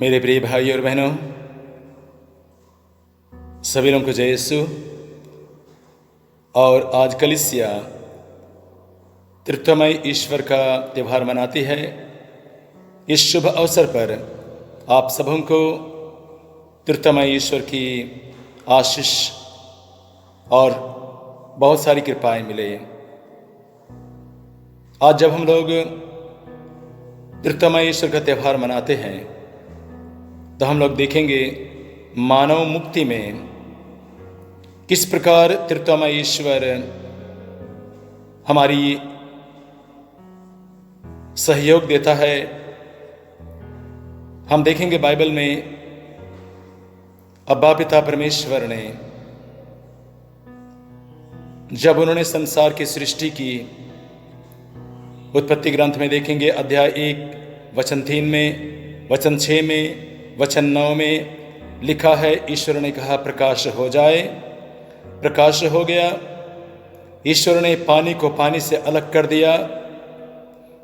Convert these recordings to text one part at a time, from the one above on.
मेरे प्रिय भाई और बहनों, सभी लोगों को जय यीशु। और आज कलीसिया त्रित्वमय ईश्वर का त्यौहार मनाती है। इस शुभ अवसर पर आप सबों को त्रित्वमय ईश्वर की आशीष और बहुत सारी कृपाएं मिले। आज जब हम लोग त्रित्वमय ईश्वर का त्यौहार मनाते हैं तो हम लोग देखेंगे मानव मुक्ति में किस प्रकार त्रित्वमय ईश्वर हमारी सहयोग देता है। हम देखेंगे बाइबल में अब्बा पिता परमेश्वर ने जब उन्होंने संसार की सृष्टि की, उत्पत्ति ग्रंथ में देखेंगे अध्याय 1 वचन 3 में, वचन 6 में, वचन 9 में लिखा है, ईश्वर ने कहा प्रकाश हो जाए, प्रकाश हो गया। ईश्वर ने पानी को पानी से अलग कर दिया।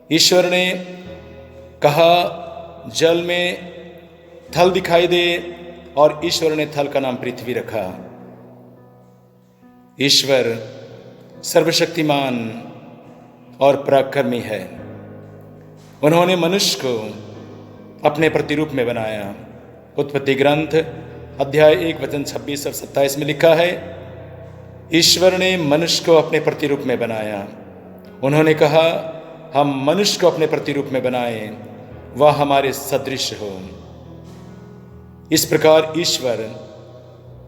ईश्वर ने कहा जल में थल दिखाई दे और ईश्वर ने थल का नाम पृथ्वी रखा। ईश्वर सर्वशक्तिमान और पराक्रमी है। उन्होंने मनुष्य को अपने प्रतिरूप में बनाया। उत्पत्ति ग्रंथ अध्याय 1 वचन 26 और 27 में लिखा है, ईश्वर ने मनुष्य को अपने प्रतिरूप में बनाया। उन्होंने कहा हम मनुष्य को अपने प्रतिरूप में बनाएं, वह हमारे सदृश हो। इस प्रकार ईश्वर,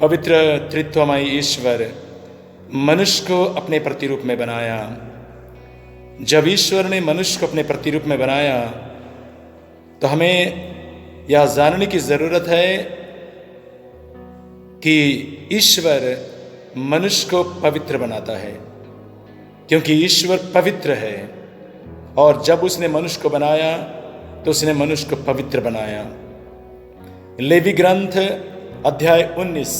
पवित्र त्रित्वमय ईश्वर, मनुष्य को अपने प्रतिरूप में बनाया। जब ईश्वर ने मनुष्य को अपने प्रतिरूप में बनाया तो हमें यह जानने की जरूरत है कि ईश्वर मनुष्य को पवित्र बनाता है, क्योंकि ईश्वर पवित्र है। और जब उसने मनुष्य को बनाया तो उसने मनुष्य को पवित्र बनाया। लेवी ग्रंथ अध्याय 19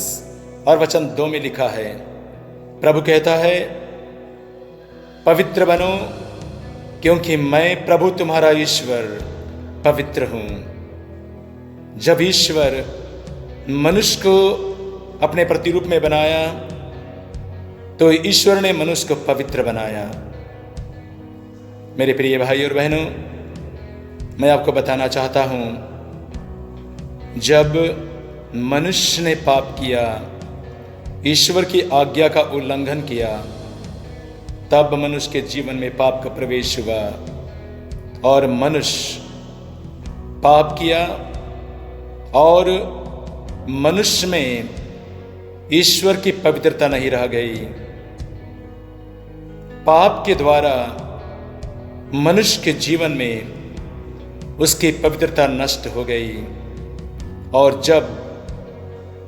और वचन 2 में लिखा है, प्रभु कहता है पवित्र बनो क्योंकि मैं प्रभु तुम्हारा ईश्वर पवित्र हूं। जब ईश्वर मनुष्य को अपने प्रतिरूप में बनाया तो ईश्वर ने मनुष्य को पवित्र बनाया। मेरे प्रिय भाई और बहनों, मैं आपको बताना चाहता हूं, जब मनुष्य ने पाप किया, ईश्वर की आज्ञा का उल्लंघन किया, तब मनुष्य के जीवन में पाप का प्रवेश हुआ और मनुष्य पाप किया और मनुष्य में ईश्वर की पवित्रता नहीं रह गई। पाप के द्वारा मनुष्य के जीवन में उसकी पवित्रता नष्ट हो गई। और जब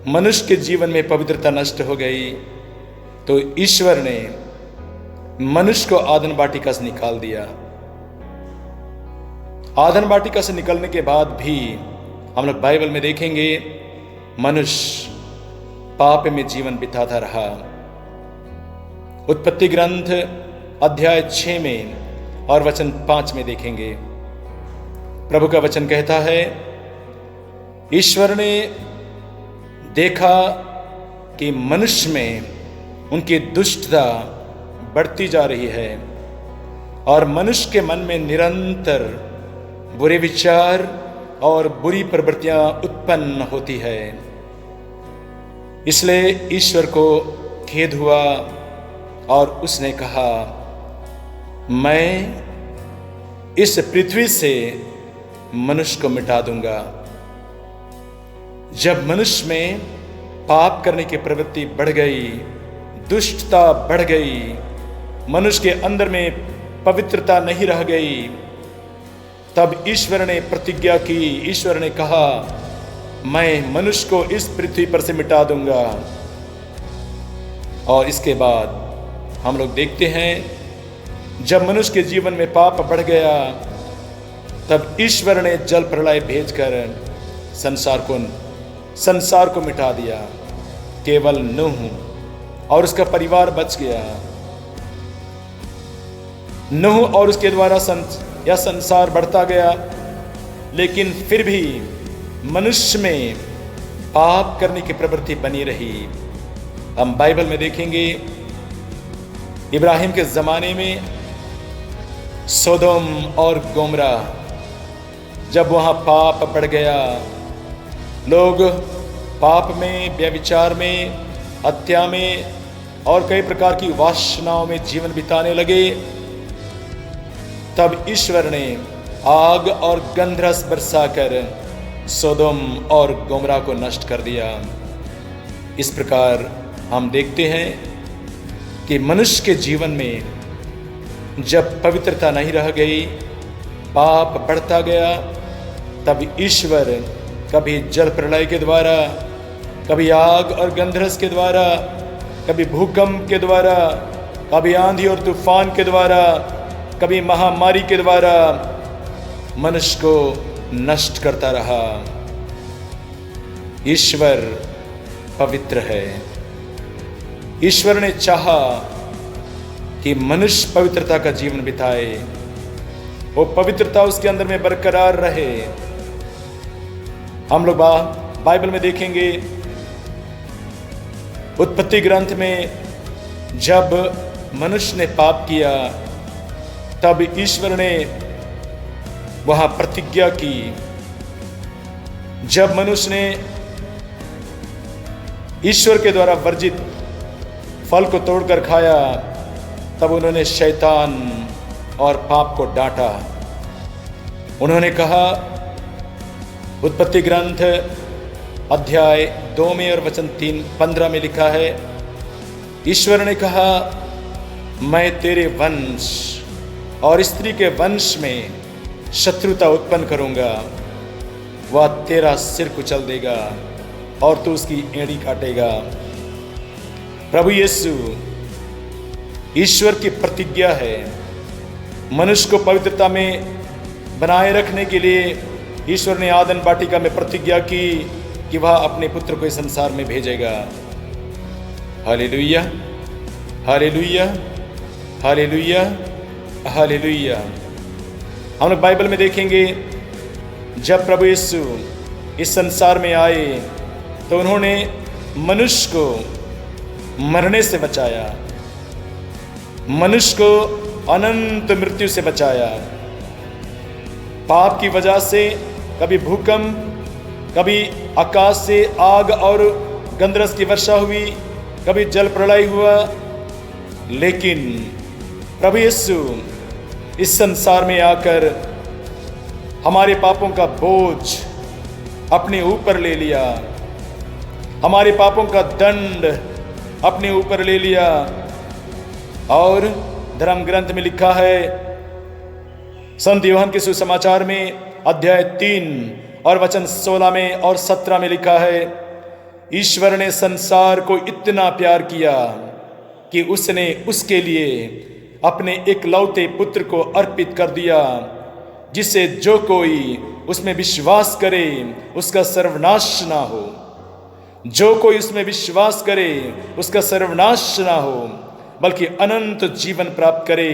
मनुष्य के जीवन में पवित्रता नष्ट हो गई तो ईश्वर ने मनुष्य को आदन वाटिका से निकाल दिया। आदन वाटिका से निकलने के बाद भी हम लोग बाइबल में देखेंगे मनुष्य पाप में जीवन बिताता रहा। उत्पत्ति ग्रंथ अध्याय 6 में और वचन 5 में देखेंगे, प्रभु का वचन कहता है, ईश्वर ने देखा कि मनुष्य में उनकी दुष्टता बढ़ती जा रही है और मनुष्य के मन में निरंतर बुरे विचार और बुरी प्रवृत्तियां उत्पन्न होती है। इसलिए ईश्वर को खेद हुआ और उसने कहा मैं इस पृथ्वी से मनुष्य को मिटा दूंगा। जब मनुष्य में पाप करने की प्रवृत्ति बढ़ गई, दुष्टता बढ़ गई, मनुष्य के अंदर में पवित्रता नहीं रह गई, तब ईश्वर ने प्रतिज्ञा की। ईश्वर ने कहा मैं मनुष्य को इस पृथ्वी पर से मिटा दूंगा। और इसके बाद हम लोग देखते हैं जब मनुष्य के जीवन में पाप बढ़ गया तब ईश्वर ने जल प्रलय भेजकर संसार को मिटा दिया। केवल नूह और उसका परिवार बच गया। नूह और उसके द्वारा यह संसार बढ़ता गया, लेकिन फिर भी मनुष्य में पाप करने की प्रवृत्ति बनी रही। हम बाइबल में देखेंगे इब्राहिम के ज़माने में सोदोम और गोमरा, जब वहाँ पाप बढ़ गया, लोग पाप में, व्यभिचार में, हत्या में और कई प्रकार की वासनाओं में जीवन बिताने लगे, तब ईश्वर ने आग और गंधरस बरसाकर सोदोम और गोमरा को नष्ट कर दिया। इस प्रकार हम देखते हैं कि मनुष्य के जीवन में जब पवित्रता नहीं रह गई, पाप बढ़ता गया, तब ईश्वर कभी जल प्रलय के द्वारा, कभी आग और गंधरस के द्वारा, कभी भूकंप के द्वारा, कभी आंधी और तूफान के द्वारा, कभी महामारी के द्वारा मनुष्य को नष्ट करता रहा। ईश्वर पवित्र है। ईश्वर ने चाहा कि मनुष्य पवित्रता का जीवन बिताए, वो पवित्रता उसके अंदर में बरकरार रहे। हम लोग बाइबल में देखेंगे, उत्पत्ति ग्रंथ में जब मनुष्य ने पाप किया, तब ईश्वर ने वहां प्रतिज्ञा की। जब मनुष्य ने ईश्वर के द्वारा वर्जित फल को तोड़कर खाया, तब उन्होंने शैतान और पाप को डांटा। उन्होंने कहा, उत्पत्ति ग्रंथ अध्याय 2 में और वचन 3:15 में लिखा है, ईश्वर ने कहा, मैं तेरे वंश और स्त्री के वंश में शत्रुता उत्पन्न करूंगा, वह तेरा सिर कुचल देगा और तू उसकी एड़ी काटेगा। प्रभु यीशु ईश्वर की प्रतिज्ञा है। मनुष्य को पवित्रता में बनाए रखने के लिए ईश्वर ने आदन वाटिका में प्रतिज्ञा की कि वह अपने पुत्र को इस संसार में भेजेगा। Hallelujah, hallelujah, hallelujah, hallelujah. हम लोग बाइबल में देखेंगे, जब प्रभु यीशु इस संसार में आए तो उन्होंने मनुष्य को मरने से बचाया, मनुष्य को अनंत मृत्यु से बचाया। पाप की वजह से कभी भूकंप, कभी आकाश से आग और गंधरस की वर्षा हुई, कभी जल प्रलय हुआ, लेकिन प्रभु यीशु इस संसार में आकर हमारे पापों का बोझ अपने ऊपर ले लिया, हमारे पापों का दंड अपने ऊपर ले लिया। और धर्म ग्रंथ में लिखा है, संत यूहन्ना के सुसमाचार में अध्याय 3 और वचन 16 में और 17 में लिखा है, ईश्वर ने संसार को इतना प्यार किया कि उसने उसके लिए अपने एकलौते पुत्र को अर्पित कर दिया, जिससे जो कोई उसमें विश्वास करे उसका सर्वनाश ना हो। जो कोई उसमें विश्वास करे उसका सर्वनाश ना हो, बल्कि अनंत जीवन प्राप्त करे।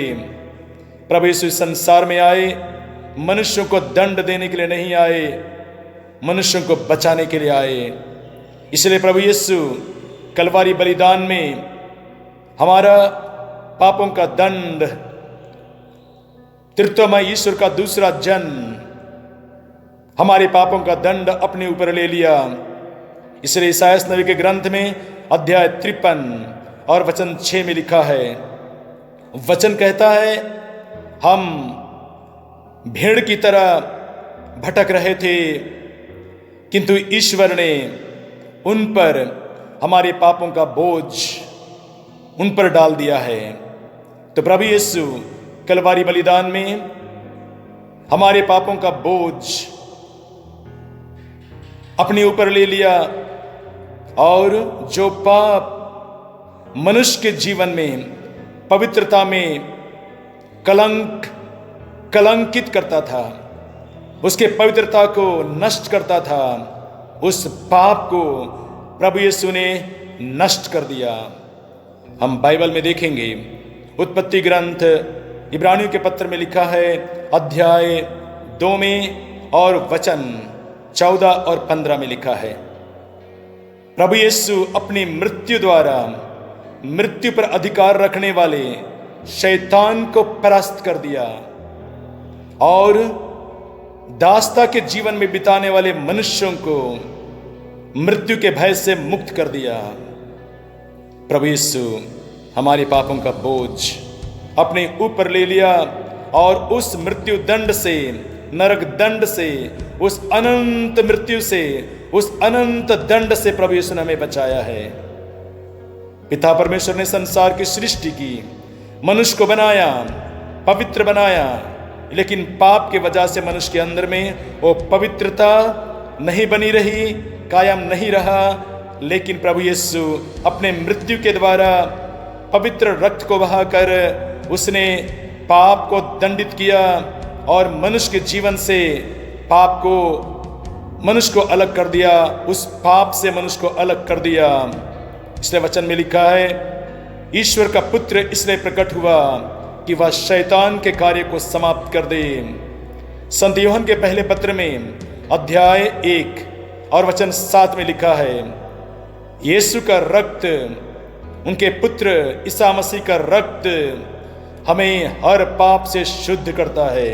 प्रभु यीशु संसार में आए, मनुष्यों को दंड देने के लिए नहीं आए, मनुष्यों को बचाने के लिए आए। इसलिए प्रभु यीशु कलवारी बलिदान में हमारा पापों का दंड, तृतीयमय ईश्वर का दूसरा जन्म, हमारे पापों का दंड अपने ऊपर ले लिया। इसलिए ईसायास नबी के ग्रंथ में अध्याय 53 और वचन 6 में लिखा है, वचन कहता है, हम भेड़ की तरह भटक रहे थे, किंतु ईश्वर ने उन पर हमारे पापों का बोझ उन पर डाल दिया है। तो प्रभु यीशु कलवारी बलिदान में हमारे पापों का बोझ अपने ऊपर ले लिया, और जो पाप मनुष्य के जीवन में पवित्रता में कलंकित करता था, उसके पवित्रता को नष्ट करता था, उस पाप को प्रभु यीशु ने नष्ट कर दिया। हम बाइबल में देखेंगे, उत्पत्ति ग्रंथ इब्रानियों के पत्र में लिखा है अध्याय 2 में और वचन 14 और 15 में लिखा है, प्रभु यीशु अपनी मृत्यु द्वारा मृत्यु पर अधिकार रखने वाले शैतान को परास्त कर दिया और दासता के जीवन में बिताने वाले मनुष्यों को मृत्यु के भय से मुक्त कर दिया। प्रभु यीशु हमारे पापों का बोझ अपने ऊपर ले लिया और उस मृत्यु दंड से, नरक दंड से, उस अनंत मृत्यु से, उस अनंत दंड से प्रभु यीशु ने हमें बचाया है। पिता परमेश्वर ने संसार की सृष्टि की, मनुष्य को बनाया, पवित्र बनाया, लेकिन पाप के वजह से मनुष्य के अंदर में वो पवित्रता नहीं बनी रही, कायम नहीं रहा। लेकिन प्रभु यीशु अपने मृत्यु के द्वारा पवित्र रक्त को बहाकर उसने पाप को दंडित किया और मनुष्य के जीवन से पाप को, मनुष्य को अलग कर दिया, उस पाप से मनुष्य को अलग कर दिया। इसलिए वचन में लिखा है, ईश्वर का पुत्र इसलिए प्रकट हुआ कि वह शैतान के कार्य को समाप्त कर दे। संत यूहन्ना के पहले पत्र में अध्याय 1 और वचन 7 में लिखा है, यीशु का रक्त, उनके पुत्र ईसा मसीह का रक्त हमें हर पाप से शुद्ध करता है।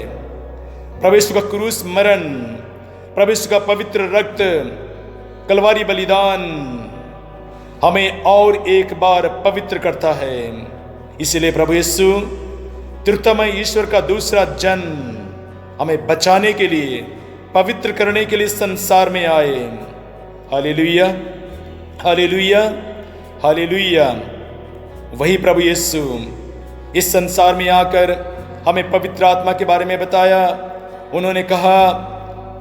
प्रभु यीशु का क्रूस मरण, प्रभु यीशु का पवित्र रक्त, कलवारी बलिदान हमें और एक बार पवित्र करता है। इसलिए प्रभु यीशु तृतीयमय ईश्वर का दूसरा जन्म हमें बचाने के लिए, पवित्र करने के लिए संसार में आए। Hallelujah, hallelujah, hallelujah. वही प्रभु यीशु इस संसार में आकर हमें पवित्र आत्मा के बारे में बताया। उन्होंने कहा,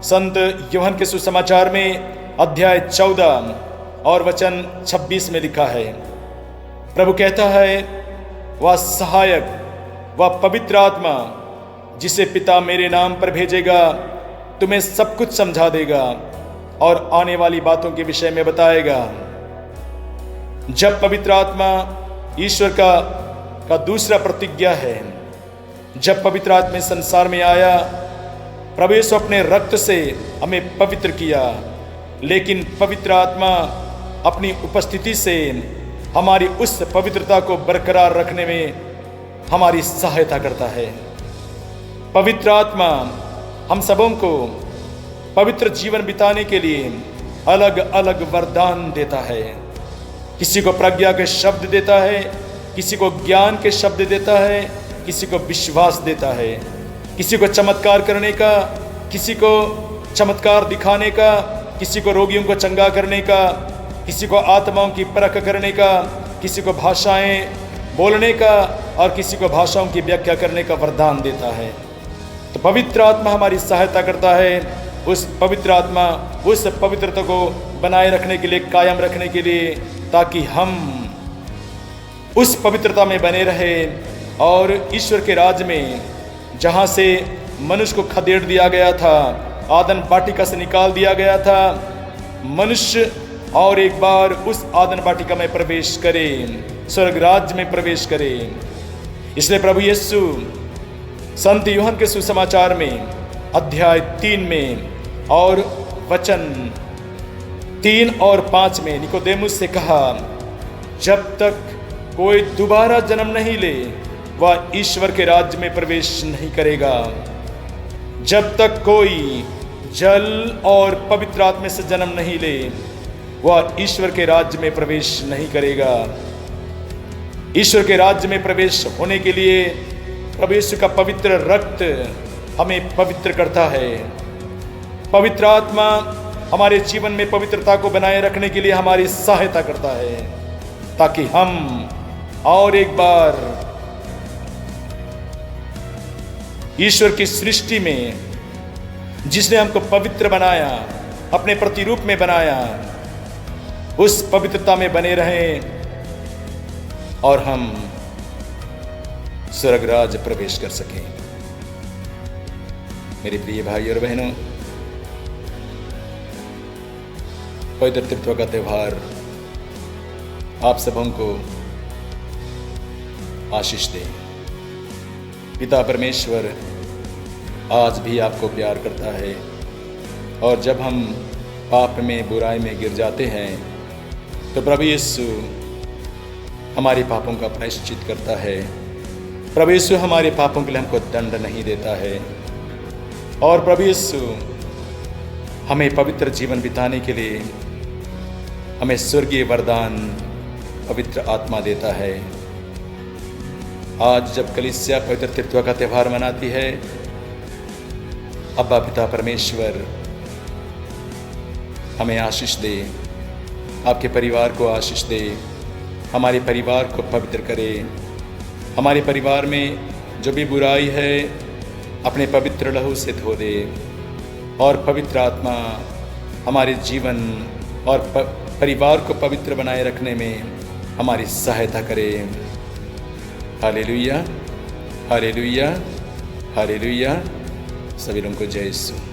संत यूहन्ना के सुसमाचार में अध्याय 14 और वचन 26 में लिखा है, प्रभु कहता है, वह सहायक, वह पवित्र आत्मा जिसे पिता मेरे नाम पर भेजेगा, तुम्हें सब कुछ समझा देगा और आने वाली बातों के विषय में बताएगा। जब पवित्र आत्मा ईश्वर का दूसरा प्रतिज्ञा है, जब पवित्र आत्मा संसार में आया, प्रभु यीशु अपने रक्त से हमें पवित्र किया, लेकिन पवित्र आत्मा अपनी उपस्थिति से हमारी उस पवित्रता को बरकरार रखने में हमारी सहायता करता है। पवित्र आत्मा हम सबों को पवित्र जीवन बिताने के लिए अलग अलग वरदान देता है। किसी को प्रज्ञा के शब्द देता है, किसी को ज्ञान के शब्द देता है, किसी को विश्वास देता है, किसी को चमत्कार करने का, किसी को चमत्कार दिखाने का, किसी को रोगियों को चंगा करने का, किसी को आत्माओं की परख करने का, किसी को भाषाएं बोलने का और किसी को भाषाओं की व्याख्या करने का वरदान देता है। तो पवित्र आत्मा हमारी सहायता करता है। उस पवित्र आत्मा उस पवित्रता को बनाए रखने के लिए, कायम रखने के लिए, ताकि हम उस पवित्रता में बने रहें और ईश्वर के राज में, जहाँ से मनुष्य को खदेड़ दिया गया था, आदन वाटिका से निकाल दिया गया था, मनुष्य और एक बार उस आदन वाटिका में प्रवेश करे, स्वर्ग राज्य में प्रवेश करे। इसलिए प्रभु यीशु संत यूहन्ना के सुसमाचार में अध्याय 3 में और वचन 3 और 5 में निकोदेमुस से कहा, जब तक कोई दोबारा जन्म नहीं ले, वह ईश्वर के राज्य में प्रवेश नहीं करेगा। जब तक कोई जल और पवित्र आत्मा से जन्म नहीं ले, वह ईश्वर के राज्य में प्रवेश नहीं करेगा। ईश्वर के राज्य में प्रवेश होने के लिए प्रभु यीशु का पवित्र रक्त हमें पवित्र करता है। पवित्र आत्मा हमारे जीवन में पवित्रता को बनाए रखने के लिए हमारी सहायता करता है, ताकि हम और एक बार ईश्वर की सृष्टि में, जिसने हमको पवित्र बनाया, अपने प्रतिरूप में बनाया, उस पवित्रता में बने रहें और हम स्वर्ग राज्य प्रवेश कर सकें। मेरे प्रिय भाई और बहनों, पवित्र तृत्व का त्यौहार आप सबों को आशीष दे। पिता परमेश्वर आज भी आपको प्यार करता है, और जब हम पाप में, बुराई में गिर जाते हैं तो प्रभु यीशु हमारे पापों का प्रायश्चित करता है। प्रभु यीशु हमारे पापों के लिए हमको दंड नहीं देता है और प्रभु यीशु हमें पवित्र जीवन बिताने के लिए हमें स्वर्गीय वरदान पवित्र आत्मा देता है। आज जब कलीसिया पवित्र तृत्व का त्यौहार मनाती है, अब्बा पिता परमेश्वर हमें आशीष दे, आपके परिवार को आशीष दे, हमारे परिवार को पवित्र करे, हमारे परिवार में जो भी बुराई है अपने पवित्र लहू से धो दे और पवित्र आत्मा हमारे जीवन और परिवार को पवित्र बनाए रखने में हमारी सहायता करे। Hallelujah, hallelujah, hallelujah. सभी लोगों को जय यीशु।